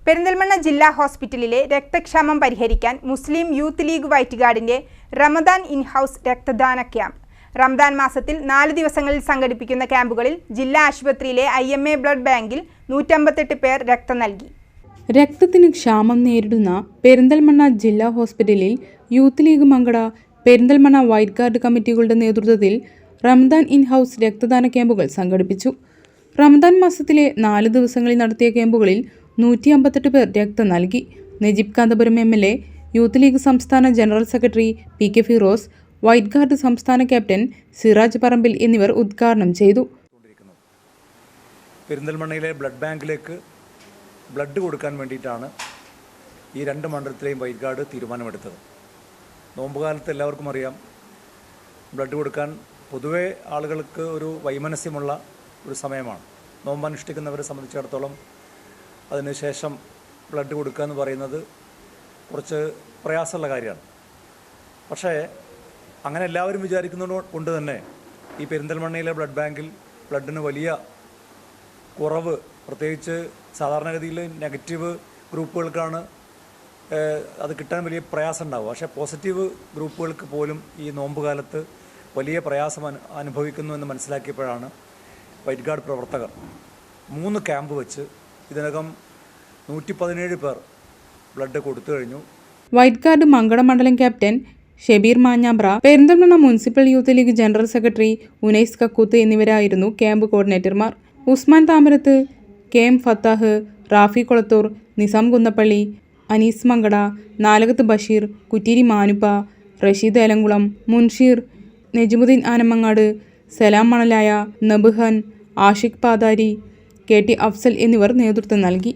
പെരിന്തൽമണ്ണ ജില്ലാ ഹോസ്പിറ്റലിലെ രക്തക്ഷാമം പരിഹരിക്കാൻ മുസ്ലിം യൂത്ത് ലീഗ് വൈറ്റ് ഗാർഡിന്റെ റമദാൻ ഇൻ-ഹൗസ് രക്തദാന ക്യാമ്പ്. റമദാൻ മാസത്തിൽ 4 ദിവസങ്ങളിൽ സംഘടിപ്പിക്കുന്ന ക്യാമ്പുകളിൽ ജില്ലാ ആശുപത്രിയിലെ IMA ബ്ലഡ് ബാങ്കിൽ 158 പേർ രക്തം നൽകി. രക്തത്തിന് ക്ഷാമം നേരിടുന്ന പെരിന്തൽമണ്ണ ജില്ലാ ഹോസ്പിറ്റലിൽ Youth League Mankada, Perinthalmanna white guard കമ്മിറ്റികളുടെ നേതൃത്വത്തിൽ റമദാൻ ഇൻ-ഹൗസ് രക്തദാന ക്യാമ്പുകൾ സംഘടിപ്പിച്ചു. റമദാൻ മാസത്തിലെ 4 ദിവസങ്ങളിൽ നടത്തിയ ക്യാമ്പുകളിൽ 158 പേർ രക്തം നൽകി. Najeeb Kanthapuram MLA, Youth League സംസ്ഥാന general secretary PK Firos, white guard സംസ്ഥാന ക്യാപ്റ്റൻ സിറാജ് പറമ്പിൽ എന്നിവർ ഉദ്ഘാടനം ചെയ്തു. പെരിന്തൽമണ്ണയിലെ ബ്ലഡ് ബാങ്കിലേക്ക് ബ്ലഡ് കൊടുക്കാൻ വേണ്ടിയിട്ടാണ് ഈ 2 മണ്ഡലത്തിലെയും വൈറ്റ് ഗാർഡ് തീരുമാനമെടുത്തത്. നോമ്പുകാലത്ത് എല്ലാവർക്കും അറിയാം, ബ്ലഡ് കൊടുക്കാൻ പൊതുവെ ആളുകൾക്ക് ഒരു വൈമനസ്യമുള്ള ഒരു സമയമാണ്. നോമ്പനുഷ്ഠിക്കുന്നവരെ സംബന്ധിച്ചിടത്തോളം അതിനുശേഷം ബ്ലഡ് കൊടുക്കുക എന്ന് പറയുന്നത് കുറച്ച് പ്രയാസമുള്ള കാര്യമാണ്. പക്ഷേ അങ്ങനെ എല്ലാവരും വിചാരിക്കുന്നത് കൊണ്ട് തന്നെ ഈ പെരിന്തൽമണ്ണയിലെ ബ്ലഡ് ബാങ്കിൽ ബ്ലഡിന് വലിയ കുറവ്, പ്രത്യേകിച്ച് സാധാരണഗതിയിൽ നെഗറ്റീവ് ഗ്രൂപ്പുകൾക്കാണ് അത് കിട്ടാൻ വലിയ പ്രയാസം ഉണ്ടാവുക. പക്ഷേ പോസിറ്റീവ് ഗ്രൂപ്പുകൾക്ക് പോലും ഈ നോമ്പ് കാലത്ത് വലിയ പ്രയാസം അനുഭവിക്കുന്നു എന്ന് മനസ്സിലാക്കിയപ്പോഴാണ് വൈറ്റ് ഗാർഡ് പ്രവർത്തകർ 3 ക്യാമ്പ് വെച്ച് ഇതിനകം 117 പേർ ബ്ലഡ് കൊടുത്തു കഴിഞ്ഞു. വൈറ്റ് ഗാർഡ് മങ്കട മണ്ഡലം captain Shebeer Manjambra, Perinthalmanna municipal Youth League general secretary Unais Kakkoothu എന്നിവരായിരുന്നു ക്യാമ്പ് കോർഡിനേറ്റർമാർ. ഉസ്മാൻ താമരത്ത്, KM ഫത്താഹ്, റാഫി കൊളത്തൂർ, നിസാം കുന്നപ്പള്ളി, അനീസ് മങ്കട, നാലകത്ത് ബഷീർ, കുറ്റിരി മാനുപ്പ, റഷീദ് ഏലംകുളം, മുൻഷീർ, നജിമുദ്ദീൻ ആനമങ്ങാട്, സലാം മണലായ, നബ്ഹാൻ, ആഷിഖ് പാതാരി, KT അഫ്സൽ എന്നിവർ നേതൃത്വം നൽകി.